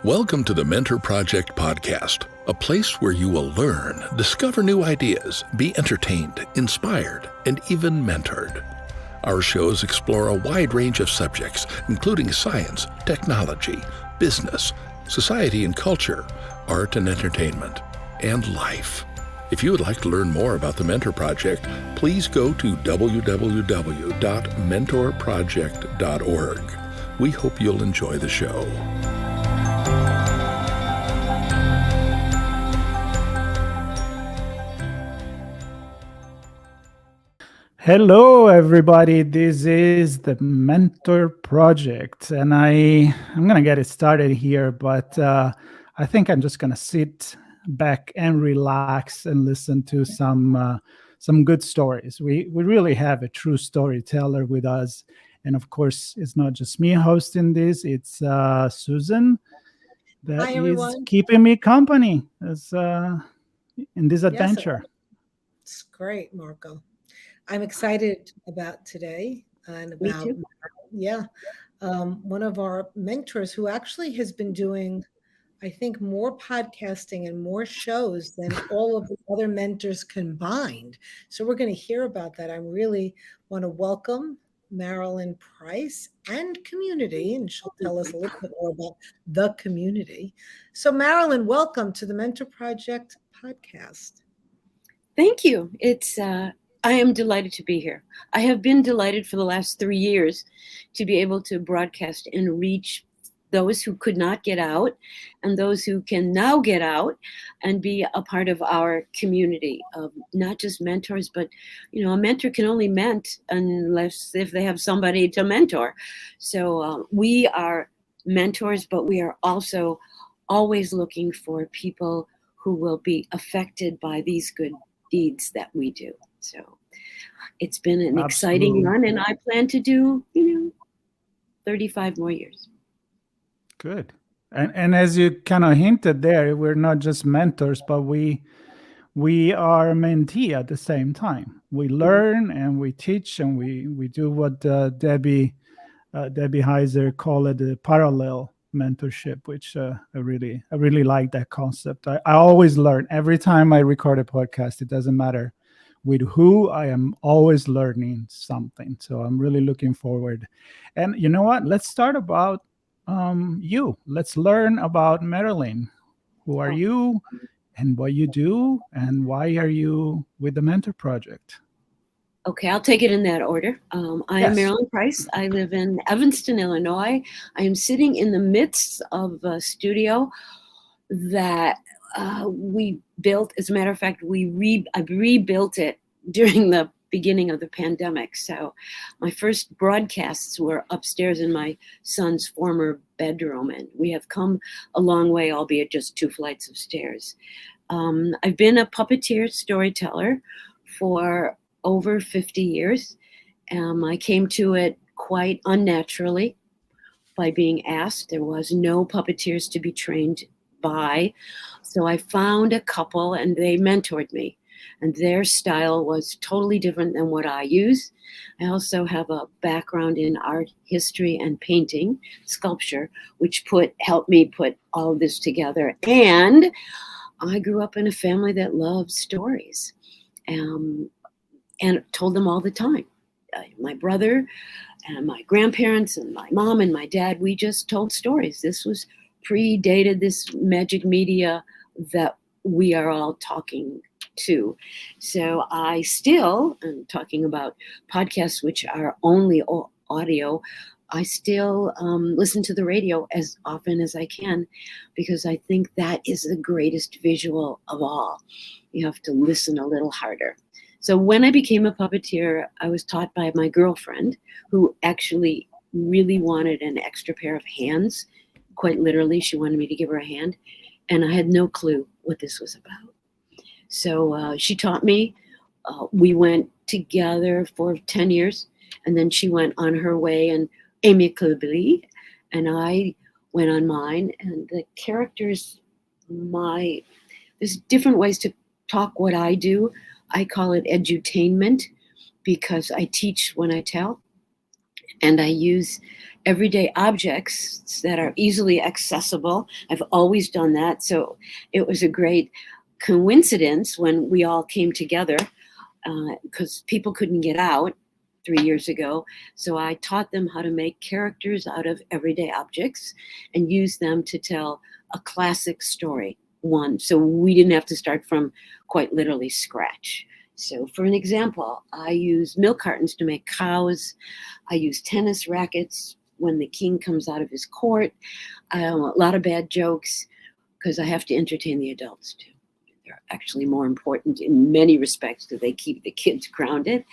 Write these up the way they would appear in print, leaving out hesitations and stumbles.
Welcome to the Mentor Project podcast, a place where you will learn, discover new ideas, be entertained, inspired, and even mentored. Our shows explore a wide range of subjects, including science, technology, business, society and culture, art and entertainment, and life. If you would like to learn more about the Mentor Project, please go to www.mentorproject.org. We hope you'll enjoy the show. Hello, everybody. This is the Mentor Project, and I'm going to get it started here, but I think I'm just going to sit back and relax and listen to some good stories. We really have a true storyteller with us, and of course, it's not just me hosting this; it's Susan that is keeping me company as in this adventure. Yes, it's great, Marco. I'm excited about today and about, one of our mentors who actually has been doing, I think, more podcasting and more shows than all of the other mentors combined. So we're going to hear about that. I really want to welcome Marilyn Price and community, and she'll tell us a little bit more about the community. So Marilyn, welcome to the Mentor Project podcast. Thank you. I am delighted to be here. I have been delighted for the last 3 years to be able to broadcast and reach those who could not get out and those who can now get out and be a part of our community of not just mentors, but, a mentor can only ment if they have somebody to mentor. So we are mentors, but we are also always looking for people who will be affected by these good deeds that we do. So it's been an exciting run, and I plan to do, 35 more years. Good. And as you kind of hinted there, we're not just mentors, but we are a mentee at the same time. We learn and we teach, and we do what Debbie Heiser called it, the parallel mentorship, which I really like that concept. I always learn every time I record a podcast. It doesn't matter with who, I am always learning something. So I'm really looking forward. And you know what? Let's start about you. Let's learn about Marilyn. Who are you and what you do, and why are you with the Mentor Project? Okay, I'll take it in that order. I am Marilyn Price. I live in Evanston, Illinois. I am sitting in the midst of a studio that we built. As a matter of fact, I rebuilt it during the beginning of the pandemic. So my first broadcasts were upstairs in my son's former bedroom, and we have come a long way, albeit just 2 flights of stairs. I've been a puppeteer storyteller for over 50 years. I came to it quite unnaturally by being asked. There was no puppeteers to be trained by. So I found a couple, and they mentored me. And their style was totally different than what I use. I also have a background in art history and painting, sculpture, which helped me put all of this together. And I grew up in a family that loved stories. And told them all the time. My brother and my grandparents and my mom and my dad, we just told stories. This was predated this magic media that we are all talking to. So I still, I'm talking about podcasts which are only audio, I still listen to the radio as often as I can, because I think that is the greatest visual of all. You have to listen a little harder. So when I became a puppeteer, I was taught by my girlfriend, who actually really wanted an extra pair of hands. Quite literally, she wanted me to give her a hand. And I had no clue what this was about. So she taught me. We went together for 10 years. And then she went on her way, and amicably. And I went on mine. And the characters, there's different ways to talk what I do. I call it edutainment, because I teach when I tell. And I use everyday objects that are easily accessible. I've always done that. So it was a great coincidence when we all came together, because people couldn't get out 3 years ago. So I taught them how to make characters out of everyday objects and use them to tell a classic story. One, so we didn't have to start from quite literally scratch. So for an example, I use milk cartons to make cows. I use tennis rackets when the king comes out of his court. A lot of bad jokes, because I have to entertain the adults too. They're actually more important in many respects because they keep the kids grounded.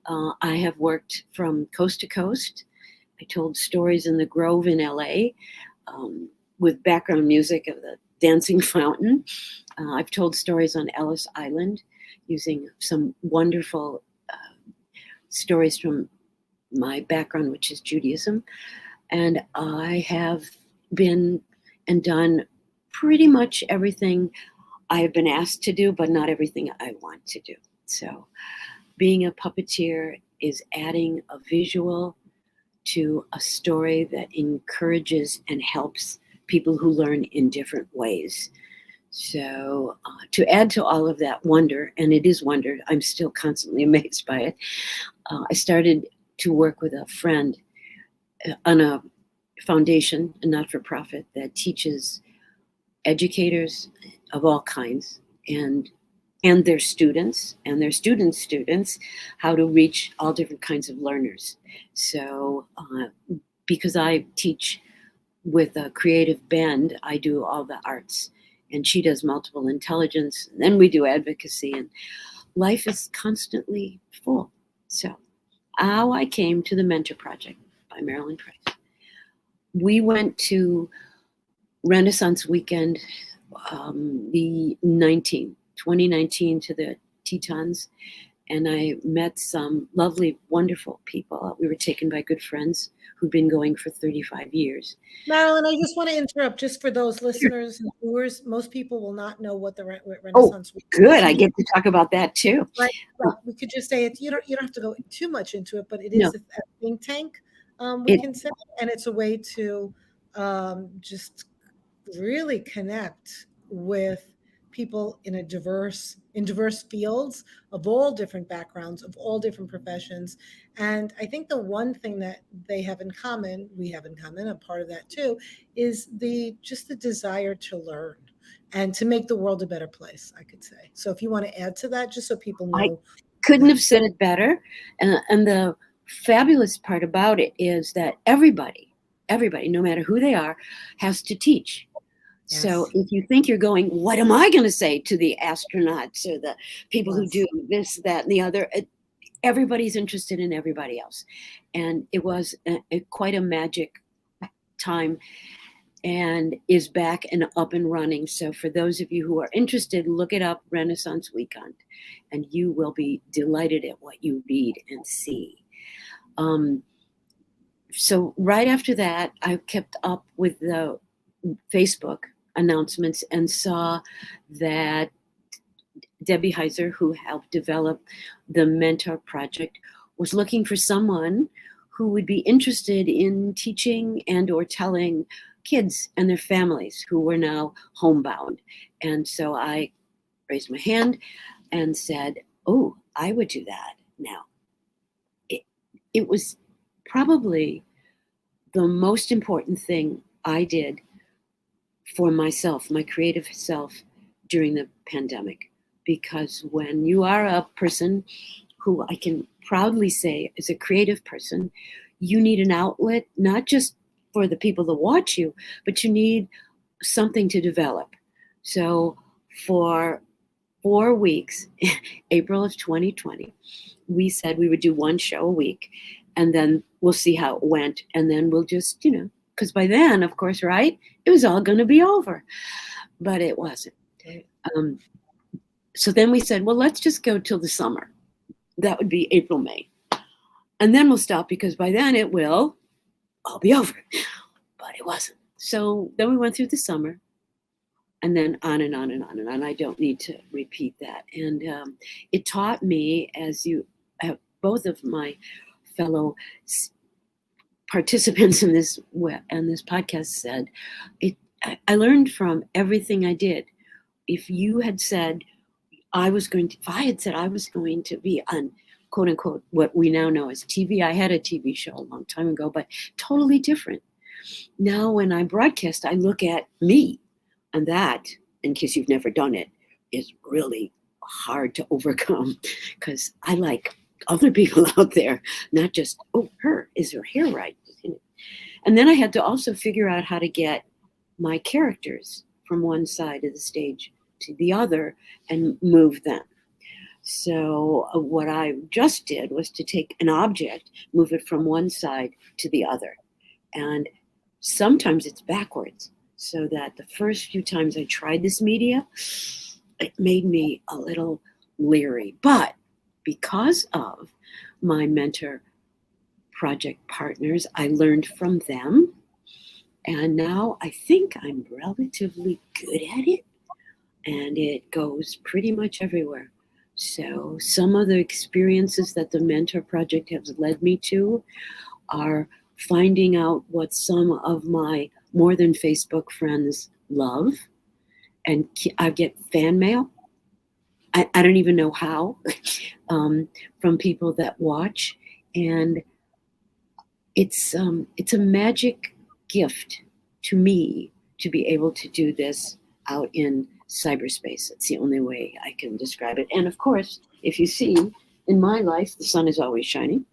I have worked from coast to coast. I told stories in the Grove in LA, with background music of the dancing fountain. I've told stories on Ellis Island using some wonderful stories from my background, which is Judaism. And I have been and done pretty much everything I have been asked to do, but not everything I want to do. So being a puppeteer is adding a visual to a story that encourages and helps people who learn in different ways. So to add to all of that wonder, and it is wonder, I'm still constantly amazed by it. I started to work with a friend on a foundation, a not-for-profit, that teaches educators of all kinds and their students and their students how to reach all different kinds of learners. So because I teach with a creative bend, I do all the arts, and she does multiple intelligence, and then we do advocacy, and life is constantly full. So how I came to the Mentor Project by Marilyn Price. We went to Renaissance Weekend, the 2019 to the Tetons, and I met some lovely, wonderful people. We were taken by good friends who've been going for 35 years. Marilyn, I just want to interrupt just for those listeners and viewers. Most people will not know what the Renaissance Weekend is. Good. I get to talk about that too. Right. We could just say it. You don't have to go too much into it, but it No. is a think tank, we can say, and it's a way to just really connect with people in diverse fields of all different backgrounds, of all different professions. And I think the one thing that they have in common, we have in common, a part of that too, is the desire to learn and to make the world a better place, I could say. So if you want to add to that, just so people know. I couldn't have said it better. And the fabulous part about it is that everybody, no matter who they are, has to teach. Yes. So if you think you're going, what am I going to say to the astronauts or the people who do this, that, and the other? Everybody's interested in everybody else. And it was quite a magic time, and is back and up and running. So for those of you who are interested, look it up, Renaissance Weekend, and you will be delighted at what you read and see. So right after that, I kept up with the Facebook announcements and saw that Debbie Heiser, who helped develop the Mentor Project, was looking for someone who would be interested in teaching and or telling kids and their families who were now homebound. And so I raised my hand and said, oh, I would do that now. It was probably the most important thing I did for myself, my creative self, during the pandemic. Because when you are a person who I can proudly say is a creative person, you need an outlet, not just for the people that watch you, but you need something to develop. So for 4 weeks, April of 2020, we said we would do one show a week, and then we'll see how it went. And then we'll just, because by then, of course, right, it was all going to be over, but it wasn't. So then we said, well, let's just go till the summer. That would be April, May. And then we'll stop, because by then it will all be over. But it wasn't. So then we went through the summer, and then on and on and on and on. I don't need to repeat that. And it taught me, as you have both of my fellow participants in this podcast said, I learned from everything I did. If I had said I was going to be on, quote unquote, what we now know as TV. I had a TV show a long time ago, but totally different. Now when I broadcast, I look at me, and that, in case you've never done it, is really hard to overcome, because I like other people out there, not just, is her hair right? And then I had to also figure out how to get my characters from one side of the stage to the other and move them. So what I just did was to take an object, move it from one side to the other. And sometimes it's backwards, so that the first few times I tried this media, it made me a little leery. But because of my mentor project partners, I learned from them. And now I think I'm relatively good at it. And it goes pretty much everywhere. So some of the experiences that the Mentor Project has led me to are finding out what some of my more than Facebook friends love. And I get fan mail. I don't even know how, from people that watch. And it's a magic gift to me to be able to do this out in cyberspace. It's the only way I can describe it. And of course, if you see in my life, the sun is always shining.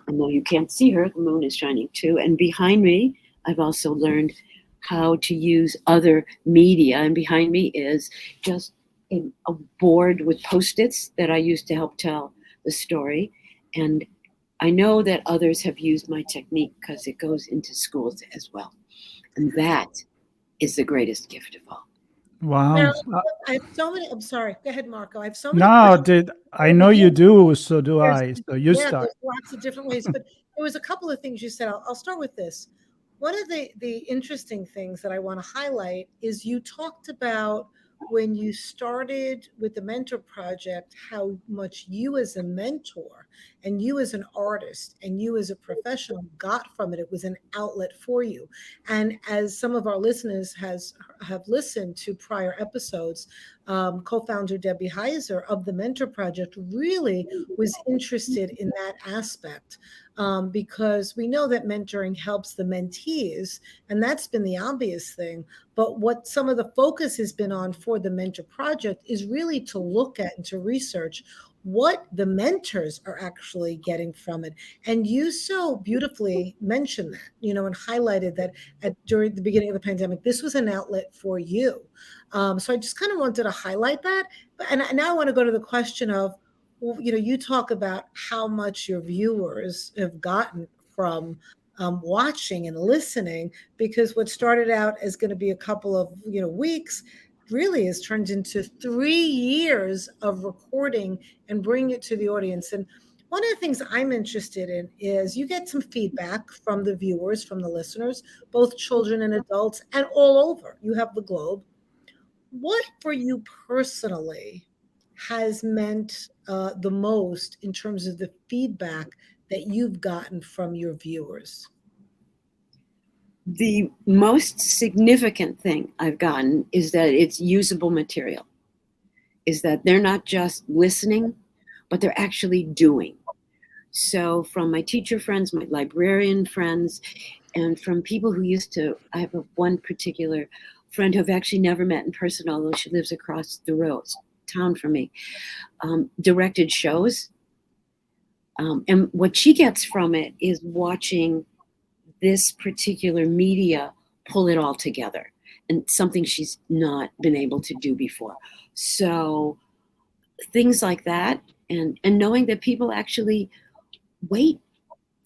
And though you can't see her, the moon is shining too. And behind me, I've also learned how to use other media. And behind me is just a board with Post-its that I use to help tell the story. And I know that others have used my technique because it goes into schools as well. And that is the greatest gift of all. Wow. Marilyn, I have so many. I'm sorry. Go ahead, Marco. I have so many. I know you do. So do I. So you start. There's lots of different ways, but there was a couple of things you said. I'll start with this. One of the interesting things that I want to highlight is you talked about when you started with the Mentor Project, how much you as a mentor and you as an artist and you as a professional got from it. It was an outlet for you. And as some of our listeners have listened to prior episodes, co-founder Debbie Heiser of the Mentor Project really was interested in that aspect, because we know that mentoring helps the mentees, and that's been the obvious thing. But what some of the focus has been on for the Mentor Project is really to look at and to research what the mentors are actually getting from it. And you so beautifully mentioned that, and highlighted that during the beginning of the pandemic, this was an outlet for you. So I just kind of wanted to highlight that. And now I want to go to the question of, you talk about how much your viewers have gotten from watching and listening, because what started out as going to be a couple of weeks really has turned into 3 years of recording and bringing it to the audience. And one of the things I'm interested in is you get some feedback from the viewers, from the listeners, both children and adults, and all over. You have the globe. What for you personally has meant the most in terms of the feedback that you've gotten from your viewers? The most significant thing I've gotten is that it's usable material, is that they're not just listening, but they're actually doing. So from my teacher friends, my librarian friends, and from people who I have one particular friend who I've actually never met in person, although she lives across the town from me, directed shows. And what she gets from it is watching this particular media pull it all together, and something she's not been able to do before. So things like that, and knowing that people actually wait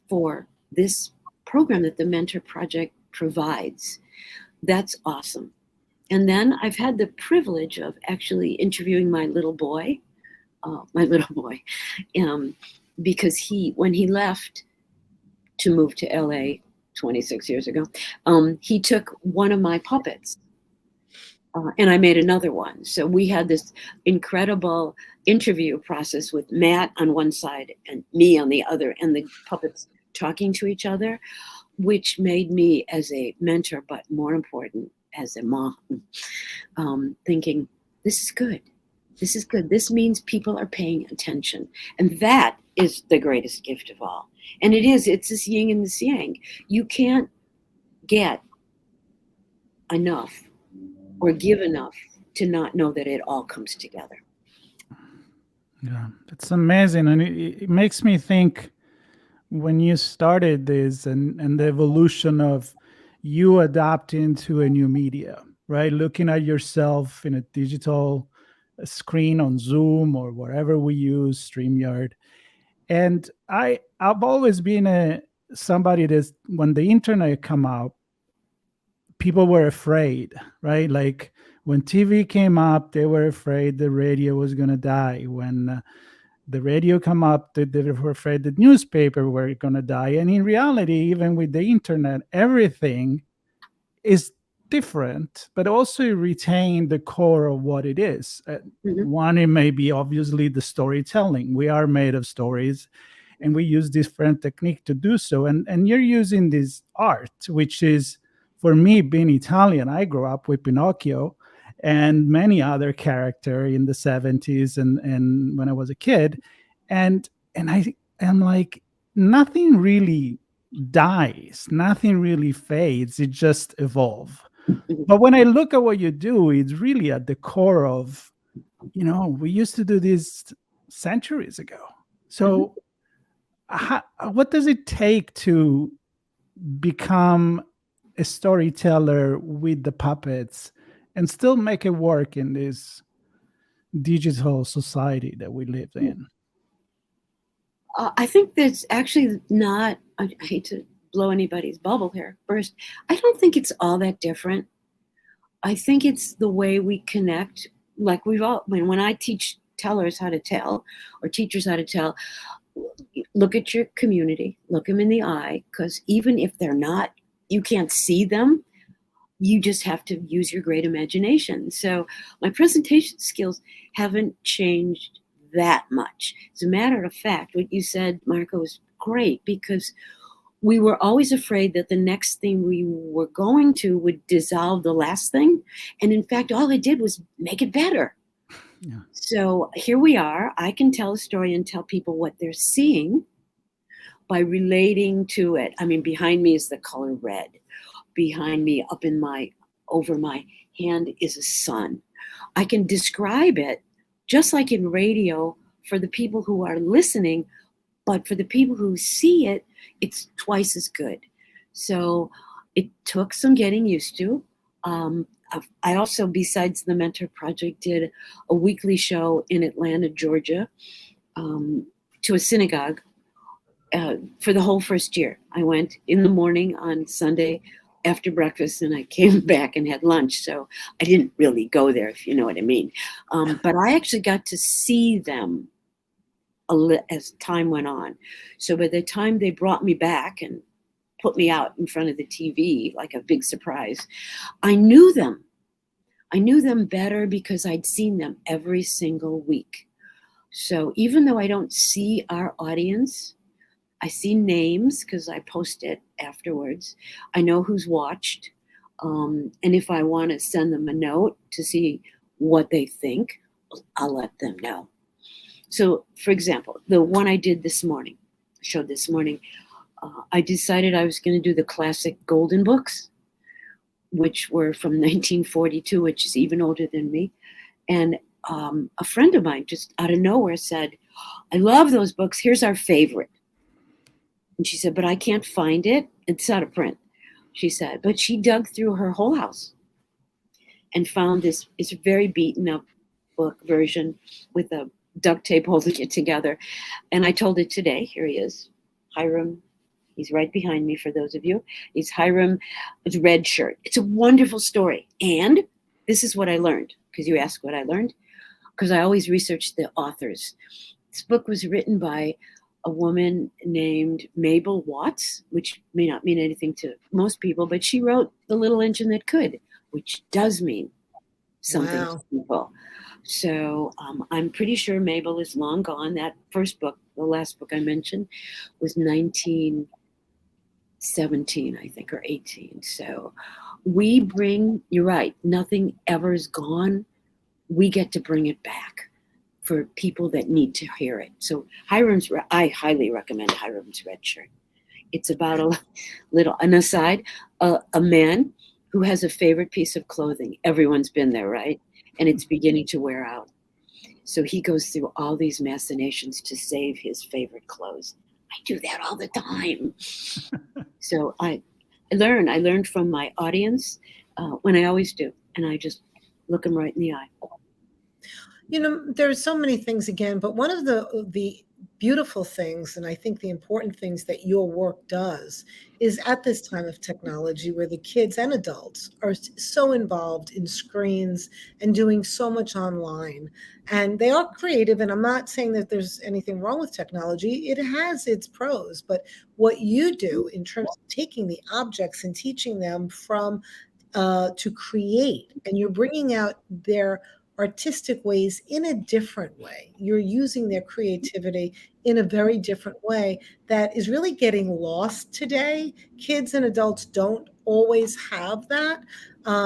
for this program that the Mentor Project provides, that's awesome. And then I've had the privilege of actually interviewing my little boy, because when he left to move to LA 26 years ago, he took one of my puppets, and I made another one. So we had this incredible interview process with Matt on one side and me on the other, and the puppets talking to each other. which made me as a mentor, but more important as a mom, thinking, this is good. This is good. This means people are paying attention. And that is the greatest gift of all. And it's this yin and this yang. You can't get enough or give enough to not know that it all comes together. Yeah, it's amazing. And it makes me think, when you started this and the evolution of you adapting to a new media, right? Looking at yourself in a digital screen on Zoom or wherever we use, StreamYard. And I've always been somebody that when the internet come out, people were afraid, right? Like when TV came up, they were afraid the radio was going to die. When the radio come up, they were afraid the newspaper were going to die. And in reality, even with the internet, everything is different, but also retain the core of what it is. One, it may be obviously the storytelling. We are made of stories, and we use different technique to do so. And you're using this art, which is, for me, being Italian, I grew up with Pinocchio and many other characters in the 70s and when I was a kid. And I am like, nothing really dies, nothing really fades, it just evolves. But when I look at what you do, it's really at the core of, we used to do this centuries ago. So what does it take to become a storyteller with the puppets and still make it work in this digital society that we live in? I think that's actually not, I hate to blow anybody's bubble here first. I don't think it's all that different. I think it's the way we connect. Like when I teach tellers how to tell, or teachers how to tell, look at your community, look them in the eye, because even if you can't see them, you just have to use your great imagination. So my presentation skills haven't changed that much. As a matter of fact, what you said, Marco, is great, because we were always afraid that the next thing we were going to would dissolve the last thing. And in fact, all it did was make it better. Yeah. So here we are. I can tell a story and tell people what they're seeing by relating to it. I mean, behind me is the color red. Behind me, over my hand, is a sun. I can describe it just like in radio for the people who are listening, but for the people who see it, it's twice as good. So it took some getting used to. I also, besides the Mentor Project, did a weekly show in Atlanta, Georgia, to a synagogue for the whole first year. I went in the morning on Sunday after breakfast, and I came back and had lunch. So I didn't really go there, if you know what I mean. But I actually got to see them as time went on. So by the time they brought me back and put me out in front of the TV, like a big surprise, I knew them. I knew them better because I'd seen them every single week. So even though I don't see our audience, I see names because I post it afterwards. I know who's watched. And if I want to send them a note to see what they think, I'll let them know. So, for example, the one I did this morning, I decided I was going to do the classic golden books, which were from 1942, which is even older than me. And a friend of mine just out of nowhere said, I love those books. Here's our favorite. And she said, but I can't find it. It's out of print, she said. But she dug through her whole house and found this. It's a very beaten up book version with a duct tape holding it together. And I told it today. Here he is, Hiram. He's right behind me for those of you. He's Hiram with red shirt. It's a wonderful story. And this is what I learned, because you asked what I learned, because I always research the authors. This book was written by a woman named Mabel Watts, which may not mean anything to most people, but she wrote The Little Engine That Could, which does mean something to people. So I'm pretty sure Mabel is long gone. That first book, the last book I mentioned, was 19 17, I think, or 18. So we bring, you're right, nothing ever is gone. We get to bring it back for people that need to hear it. So I highly recommend Hiram's Red Shirt. It's about an aside, a man who has a favorite piece of clothing. Everyone's been there, right? And it's beginning to wear out. So he goes through all these machinations to save his favorite clothes. I do that all the time. So I learned from my audience when I always do. And I just look them right in the eye. There's so many things again, but one of the beautiful things, and I think the important things that your work does, is at this time of technology where the kids and adults are so involved in screens and doing so much online, and they are creative. And I'm not saying that there's anything wrong with technology. It has its pros, but what you do in terms of taking the objects and teaching them from to create, and you're bringing out their artistic ways in a different way. You're using their creativity in a very different way that is really getting lost today. Kids and adults don't always have that.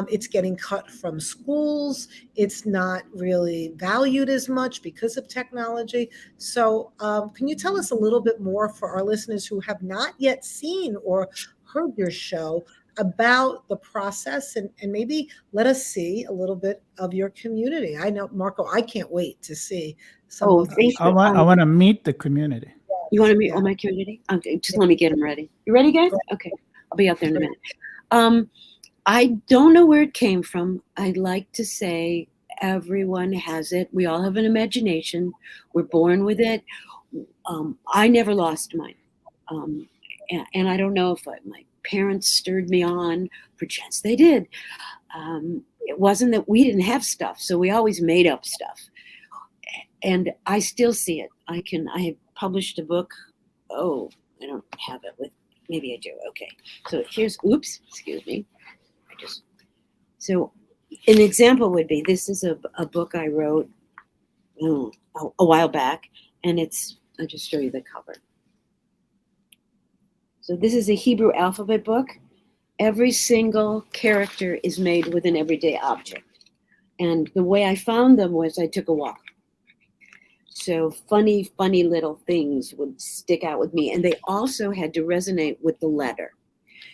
It's getting cut from schools. It's not really valued as much because of technology. So can you tell us a little bit more for our listeners who have not yet seen or heard your show about the process, and maybe let us see a little bit of your community? I know, Marco, I can't wait to see some of these. I want to meet the community. You want to meet all my community? Okay, just let me get them ready. You ready, guys? Okay, I'll be out there in a minute. I don't know where it came from. I'd like to say everyone has it. We all have an imagination. We're born with it. I never lost mine. And I don't know if my parents stirred me on, perchance they did. It wasn't that we didn't have stuff, so we always made up stuff. And I still see it. I have published a book. Oh, I don't have it with, maybe I do. Okay. So excuse me. So an example would be, this is a book I wrote a while back, and I'll just show you the cover. So this is a Hebrew alphabet book. Every single character is made with an everyday object. And the way I found them was I took a walk. So funny little things would stick out with me. And they also had to resonate with the letter.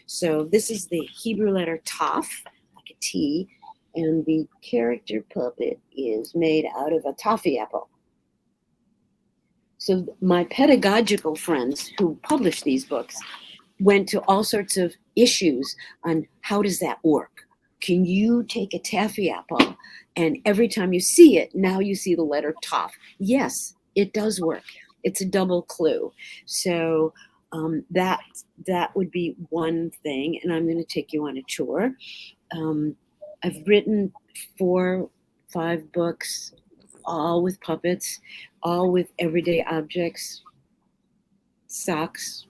So this is the Hebrew letter Taf, like a T. And the character puppet is made out of a toffee apple. So my pedagogical friends who published these books went to all sorts of issues on how does that work? Can you take a taffy apple and every time you see it, now you see the letter Taf? Yes, it does work. It's a double clue. So that would be one thing. And I'm going to take you on a tour. I've written 4-5 books, all with puppets, all with everyday objects, socks,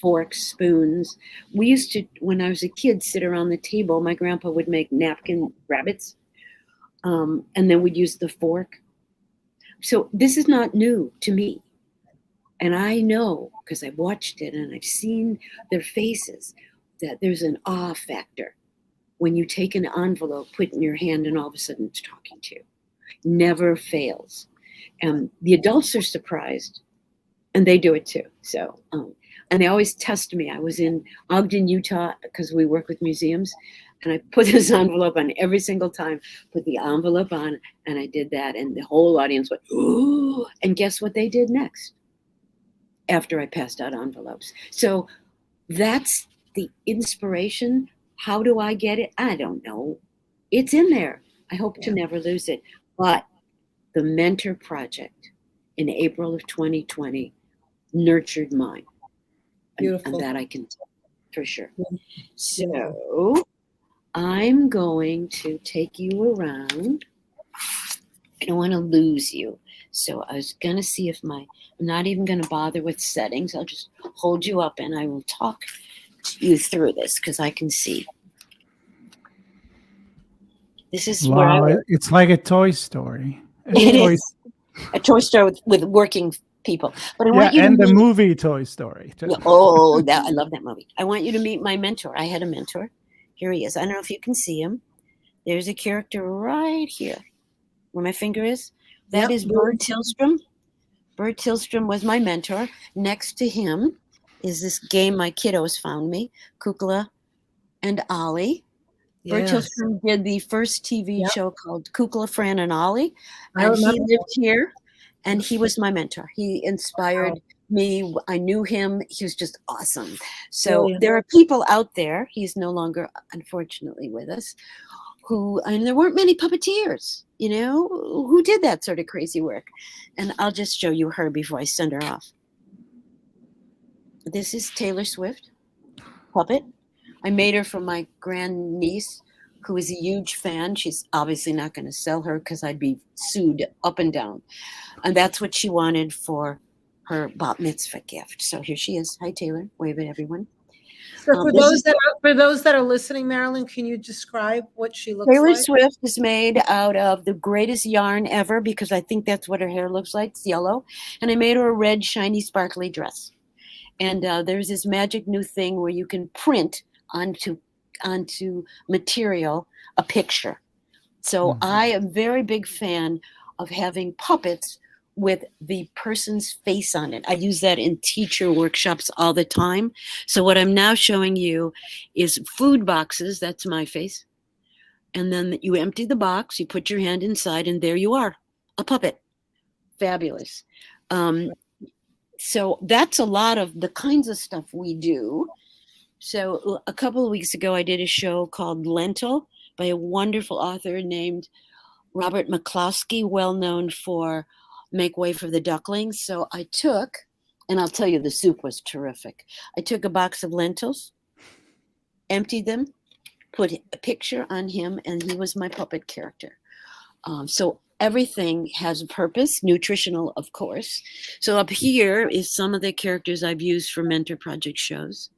forks, spoons. We used to, when I was a kid, sit around the table. My grandpa would make napkin rabbits, and then we'd use the fork. So this is not new to me. And I know, because I've watched it and I've seen their faces, that there's an awe factor when you take an envelope, put it in your hand, and all of a sudden it's talking to you. Never fails. And the adults are surprised, and they do it too. So, and they always test me. I was in Ogden, Utah, because we work with museums, and I put this envelope on every single time, put the envelope on, and I did that, and the whole audience went, ooh, and guess what they did next after I passed out envelopes? So that's the inspiration. How do I get it? I don't know. It's in there. I hope to never lose it. But the Mentor Project in April of 2020 nurtured mine. Beautiful. And that I can tell for sure. So I'm going to take you around. I don't want to lose you. So I was going to see if I'm not even going to bother with settings. I'll just hold you up and I will talk you through this because I can see. This is where it's like a toy story. It is a toy store with working people. But I Yeah, want you and to the meet, movie Toy Story too. Yeah, oh, I love that movie. I want you to meet my mentor. I had a mentor. Here he is. I don't know if you can see him. There's a character right here where my finger is. That Yep. is Bird Tillstrom. Bird Tillstrom was my mentor. Next to him is this game my kiddos found me, Kukla and Ollie. Bird Yes. Tillstrom did the first TV Yep. show called Kukla, Fran, and Ollie. I And he remember lived here, and he was my mentor. He inspired me. I knew him. He was just awesome. So Brilliant. there are people out there, he's no longer, unfortunately, with us, and there weren't many puppeteers, who did that sort of crazy work. And I'll just show you her before I send her off. This is Taylor Swift, puppet. I made her for my grandniece, who is a huge fan. She's obviously not going to sell her because I'd be sued up and down. And that's what she wanted for her bat mitzvah gift. So here she is. Hi, Taylor. Wave at everyone. So for those that are listening, Marilyn, can you describe what she looks Taylor like? Swift is made out of the greatest yarn ever, because I think that's what her hair looks like. It's yellow. And I made her a red, shiny, sparkly dress. And there's this magic new thing where you can print onto material a picture. So I am a very big fan of having puppets with the person's face on it. I use that in teacher workshops all the time. So what I'm now showing you is food boxes. That's my face. And then you empty the box, you put your hand inside, and there you are, a puppet. Fabulous. So that's a lot of the kinds of stuff we do. So a couple of weeks ago, I did a show called Lentil by a wonderful author named Robert McCloskey, well known for Make Way for the Ducklings. So I took, and I'll tell you, the soup was terrific. I took a box of lentils, emptied them, put a picture on him, and he was my puppet character. So everything has a purpose, nutritional, of course. So up here is some of the characters I've used for Mentor Project shows.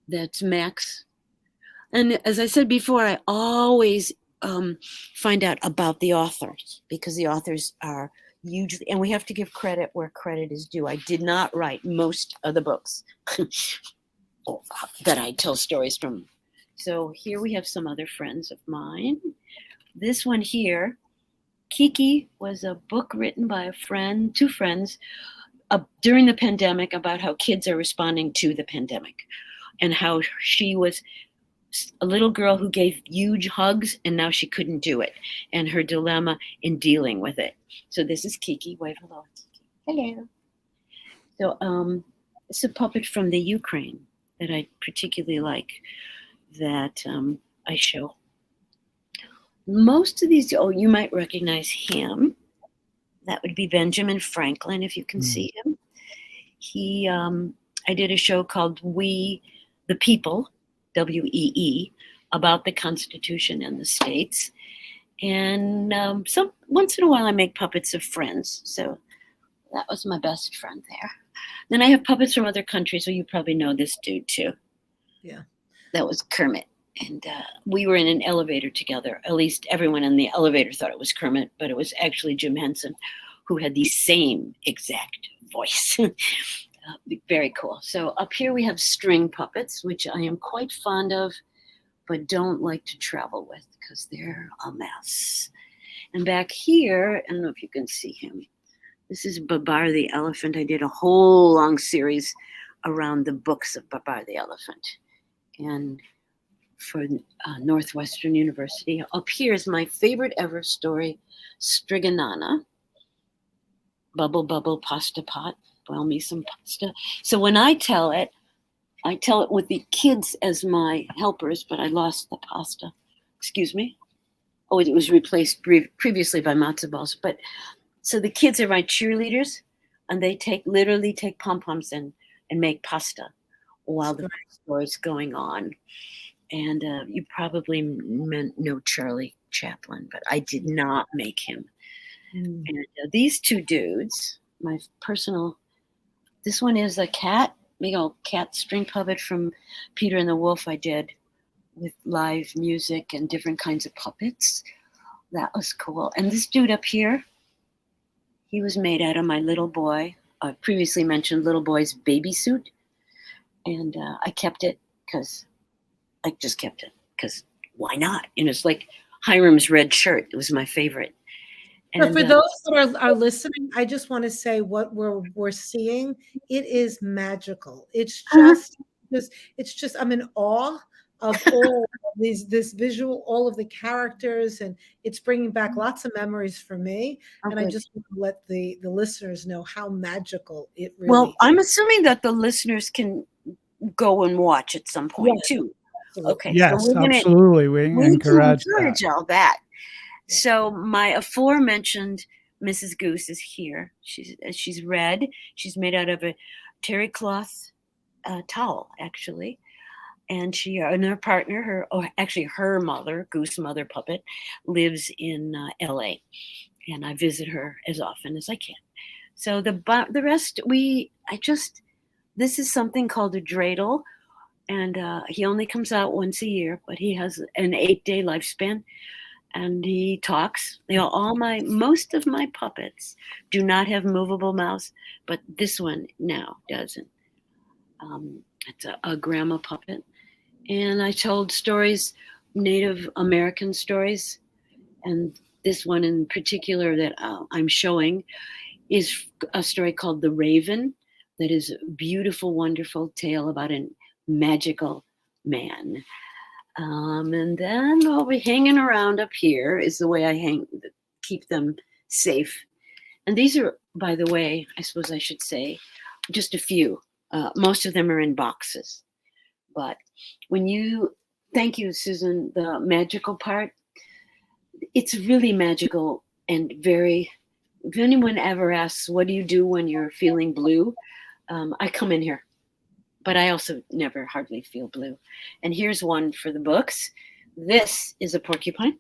That's Max. And as I said before, I always find out about the authors, because the authors are usually, and we have to give credit where credit is due. I did not write most of the books that I tell stories from. So here we have some other friends of mine. This one here, Kiki, was a book written by a friend, two friends, during the pandemic, about how kids are responding to the pandemic, and how she was a little girl who gave huge hugs, and now she couldn't do it, and her dilemma in dealing with it. So this is Kiki. Wave hello. Hello. So it's a puppet from the Ukraine that I particularly like, that I show. Most of these, you might recognize him. That would be Benjamin Franklin, if you can see him. He, I did a show called We the People, WEE, about the Constitution and the states. And once in a while I make puppets of friends. So that was my best friend there. Then I have puppets from other countries. So you probably know this dude too. Yeah. That was Kermit. And we were in an elevator together. At least everyone in the elevator thought it was Kermit, but it was actually Jim Henson, who had the same exact voice. Very cool. So up here we have string puppets, which I am quite fond of, but don't like to travel with because they're a mess. And back here, I don't know if you can see him. This is Babar the Elephant. I did a whole long series around the books of Babar the Elephant. And for Northwestern University. Up here is my favorite ever story, Striganana. Bubble, bubble, pasta pot. Boil me some pasta. So when I tell it with the kids as my helpers, but I lost the pasta. Excuse me. Oh, it was replaced previously by matzo balls. But so the kids are my cheerleaders, and they literally take pom-poms and make pasta while the story is going on. And you probably know Charlie Chaplin, but I did not make him. And these two dudes, my personal, this one is a cat, big old cat string puppet from Peter and the Wolf I did with live music and different kinds of puppets. That was cool. And this dude up here, he was made out of my little boy, previously mentioned little boy's baby suit. And I kept it because I just kept it because why not? And it's like Hiram's red shirt. It was my favorite. So And for those that are listening, I just want to say what we're seeing. It is magical. It's just I'm in awe of all of this visual, all of the characters, and it's bringing back lots of memories for me. And I just want to let the listeners know how magical it really well, is. I'm assuming that the listeners can go and watch at some point too. Absolutely. Okay. Yes, so we're absolutely. We need to encourage encourage that. all that. So my aforementioned Mrs. Goose is here. She's red. She's made out of a terry cloth towel, actually. And she and her partner, her mother, Goose Mother Puppet, lives in L.A. And I visit her as often as I can. So the rest, this is something called a dreidel, and he only comes out once a year, but he has an 8-day lifespan, and he talks. Most of my puppets do not have movable mouths, but this one now doesn't. It's a grandma puppet, and I told stories, Native American stories, and this one in particular that I'm showing is a story called The Raven, that is a beautiful, wonderful tale about a magical man. And then I'll be hanging around up here is the way I keep them safe. And these are, by the way, I suppose I should say, just a few. Most of them are in boxes. But thank you, Susan, the magical part, it's really magical and very, if anyone ever asks, what do you do when you're feeling blue? I come in here, but I also never hardly feel blue. And here's one for the books. This is a porcupine,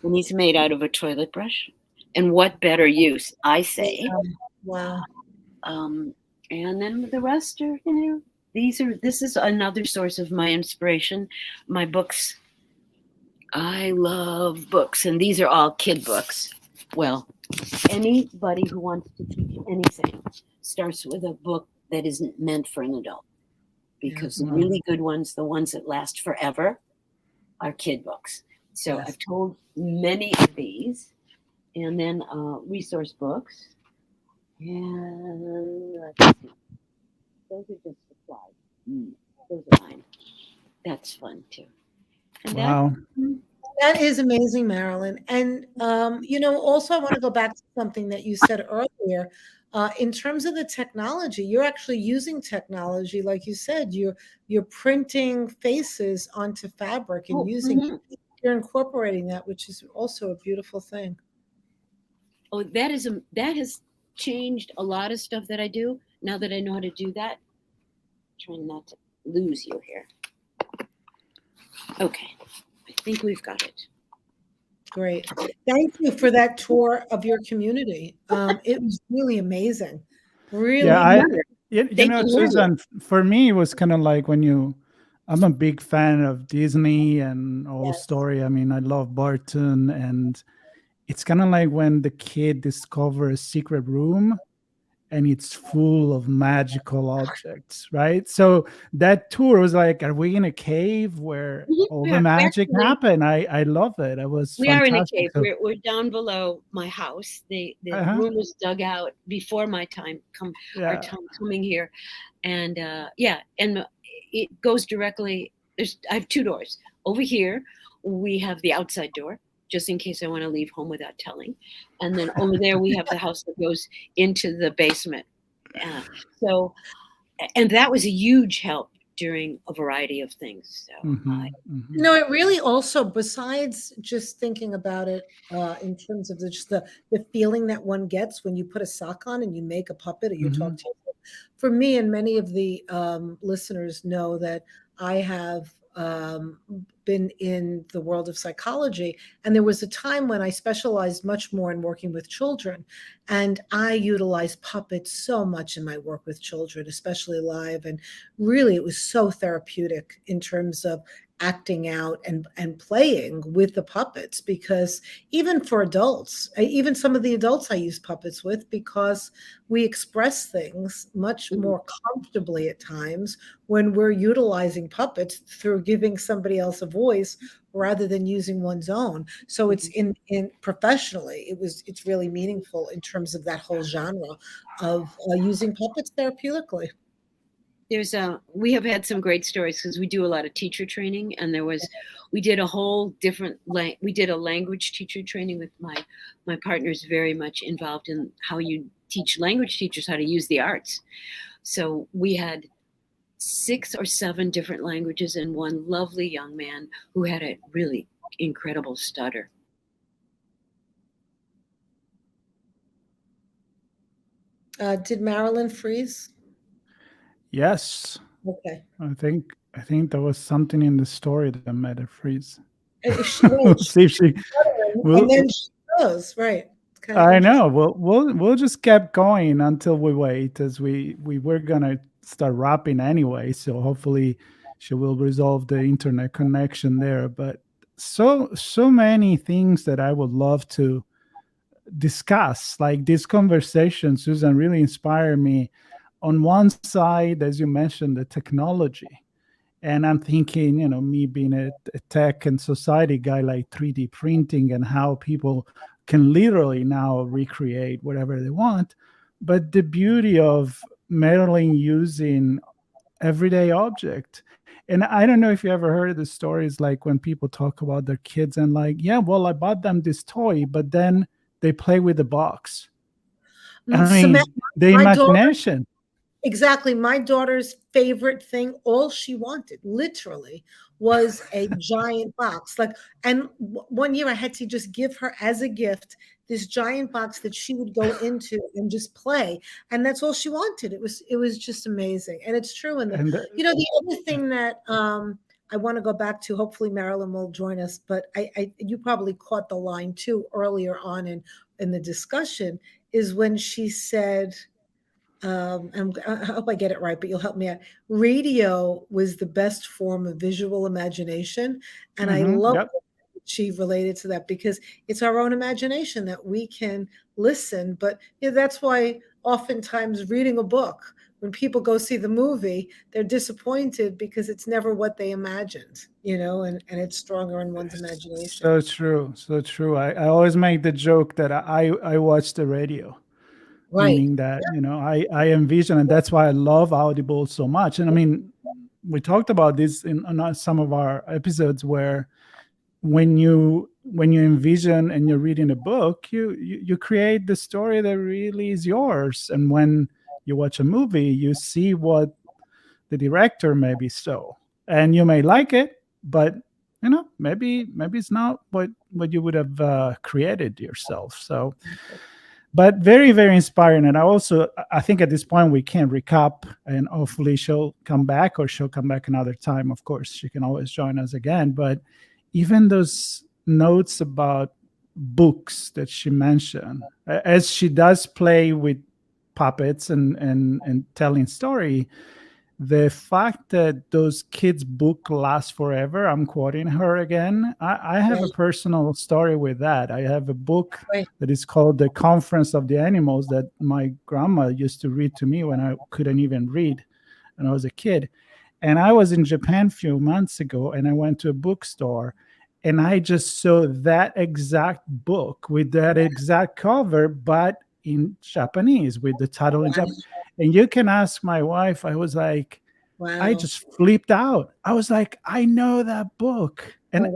and he's made out of a toilet brush. And what better use, I say. Wow. And then the rest are, this is another source of my inspiration. My books. I love books, and these are all kid books. Well, anybody who wants to teach anything starts with a book that isn't meant for an adult, because the really good ones, the ones that last forever, are kid books. So I've told many of these, and then resource books, and let's see. Those are just supplies. Those are mine. That's fun too. And Wow. That is amazing, Marilyn. And, also I want to go back to something that you said earlier. In terms of the technology, you're actually using technology. Like you said, you're printing faces onto fabric and you're incorporating that, which is also a beautiful thing. Oh, that has changed a lot of stuff that I do now that I know how to do that. I'm trying not to lose you here. Okay. I think we've got it. Great. Thank you for that tour of your community. It was really amazing. Really. Yeah, Susan, for me, it was kind of like I'm a big fan of Disney and all story. I mean, I love Barton, and it's kind of like when the kid discovers a secret room and it's full of magical objects, right? So that tour was like, are we in a cave where all the magic happened? I love it. It was fantastic. We are in a cave. We're down below my house. The room was dug out before my time our time coming here. And and it goes directly, I have 2 doors. Over here, we have the outside door, just in case I want to leave home without telling. And then over there, we have the house that goes into the basement. And that was a huge help during a variety of things. So, it really also, besides just thinking about it in terms of just the feeling that one gets when you put a sock on and you make a puppet or you talk to people. For me, and many of the listeners know that I have been in the world of psychology, and there was a time when I specialized much more in working with children, and I utilized puppets so much in my work with children, especially live, and really it was so therapeutic in terms of acting out and playing with the puppets, because even for adults, even some of the adults I use puppets with, because we express things much more comfortably at times when we're utilizing puppets through giving somebody else a voice rather than using one's own. So it's in professionally, it's really meaningful in terms of that whole genre of using puppets therapeutically. We have had some great stories because we do a lot of teacher training, and we did a whole different we did a language teacher training with my partner's very much involved in how you teach language teachers how to use the arts. So we had 6 or 7 different languages and one lovely young man who had a really incredible stutter. Did Marilyn freeze? Yes. Okay. I think there was something in the story that made her freeze. Well, See if she. and then she goes, right. I know. We'll just keep going until we wait, as we were gonna start wrapping anyway. So hopefully she will resolve the internet connection there. But so many things that I would love to discuss. Like this conversation, Susan, really inspired me. On one side, as you mentioned, the technology. And I'm thinking, me being a tech and society guy, like 3D printing and how people can literally now recreate whatever they want. But the beauty of Marilyn using everyday object. And I don't know if you ever heard the stories, like when people talk about their kids and like, yeah, well, I bought them this toy, but then they play with the box. I mean, the imagination. Exactly. My daughter's favorite thing, all she wanted, literally, was a giant box. And one year I had to just give her as a gift this giant box that she would go into and just play. And that's all she wanted. It was just amazing. And it's true. And the other thing that I want to go back to, hopefully Marilyn will join us, but you probably caught the line too earlier on in the discussion, is when she said, I hope I get it right, but you'll help me out. Radio was the best form of visual imagination. And I love that she related to that, because it's our own imagination that we can listen. But that's why oftentimes reading a book, when people go see the movie, they're disappointed because it's never what they imagined, and it's stronger in one's imagination. So true. So true. I always make the joke that I watch the radio. Right. Meaning that, I envision, and that's why I love Audible so much. And I mean, we talked about this in some of our episodes, where when you envision and you're reading a book, you create the story that really is yours. And when you watch a movie, you see what the director maybe saw, and you may like it, but maybe it's not what you would have created yourself. So. But very, very inspiring. And I think at this point we can recap, and hopefully she'll come back another time. Of course, she can always join us again. But even those notes about books that she mentioned, as she does play with puppets and telling story, the fact that those kids' book lasts forever, I'm quoting her again. I have a personal story with that. I have a book that is called The Conference of the Animals that my grandma used to read to me when I couldn't even read when I was a kid. And I was in Japan a few months ago, and I went to a bookstore, and I just saw that exact book with that exact cover, but in Japanese, with the title in Japanese. And you can ask my wife, I was like, wow. I just flipped out. I was like, I know that book. And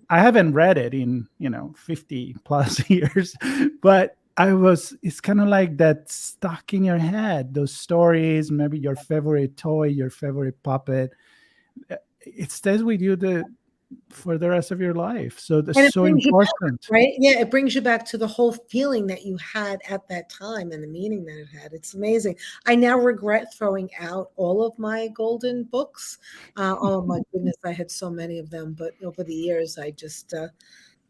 I haven't read it in, 50 plus years, but it's kind of like that stuck in your head, those stories, maybe your favorite toy, your favorite puppet. It stays with you for the rest of your life. So that's so important. Back, right? Yeah, it brings you back to the whole feeling that you had at that time and the meaning that it had. It's amazing. I now regret throwing out all of my golden books. Oh my goodness, I had so many of them, but over the years I just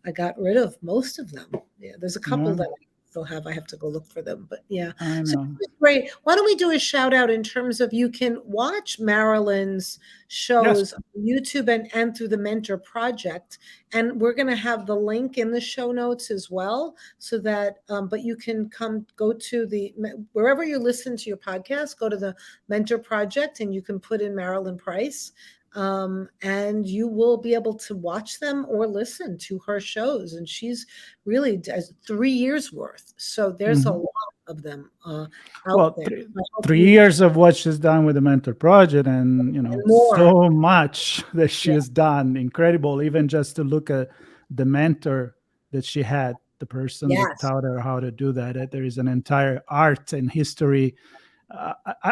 I got rid of most of them. Yeah, there's a couple that I they'll have. I have to go look for them. But yeah. I So know. great. Why don't we do a shout out in terms of you can watch Marilyn's shows on YouTube and through the Mentor Project. And we're going to have the link in the show notes as well, so that, but you can go to wherever you listen to your podcast, go to the Mentor Project and you can put in Marilyn Price. And you will be able to watch them or listen to her shows. And she's really does 3 years worth. So there's a lot of them out there. 3 years of what she's done with the Mentor Project, and so much that she has done. Incredible, even just to look at the mentor that she had, the person that taught her how to do that. There is an entire art and history.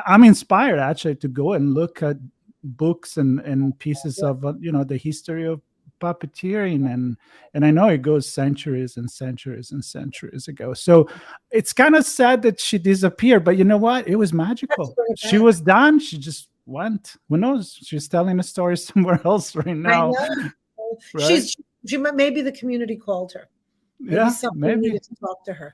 I'm inspired actually to go and look at books and pieces of the history of puppeteering, and I know it goes centuries and centuries and centuries ago. So it's kind of sad that she disappeared, but you know what? It was magical. She was done. She just went. Who knows? She's telling a story somewhere else right now. I know. Right? Maybe the community called her. Maybe needed to talk to her.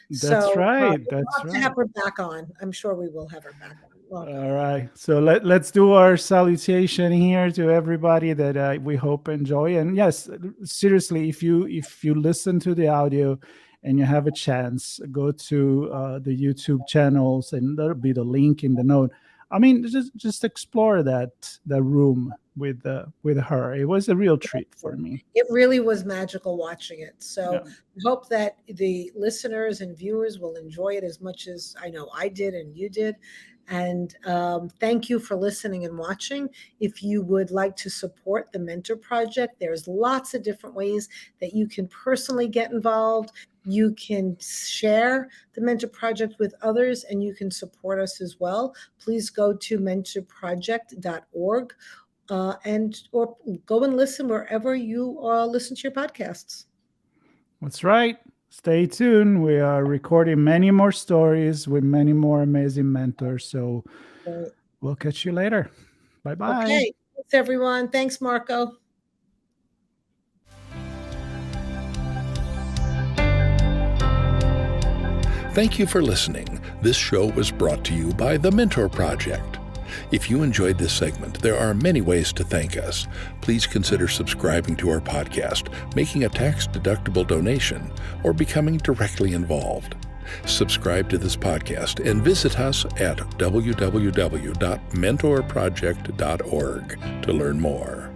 That's right. We'll have to have her back on. I'm sure we will have her back on. All right. So let's do our salutation here to everybody that we hope enjoy. And yes, seriously, if you listen to the audio and you have a chance, go to the YouTube channels, and there'll be the link in the note. I mean, just explore that room with her. It was a real treat for me. It really was magical watching it. So I hope that the listeners and viewers will enjoy it as much as I know I did and you did. And thank you for listening and watching. If you would like to support the Mentor Project, there's lots of different ways that you can personally get involved. You can share the Mentor Project with others, and you can support us as well. Please go to mentorproject.org or go and listen wherever you listen to your podcasts. That's right. Stay tuned. We are recording many more stories with many more amazing mentors. So we'll catch you later. Bye-bye. Okay. Thanks, everyone. Thanks, Marco. Thank you for listening. This show was brought to you by the Mentor Project. If you enjoyed this segment, there are many ways to thank us. Please consider subscribing to our podcast, making a tax-deductible donation, or becoming directly involved. Subscribe to this podcast and visit us at www.mentorproject.org to learn more.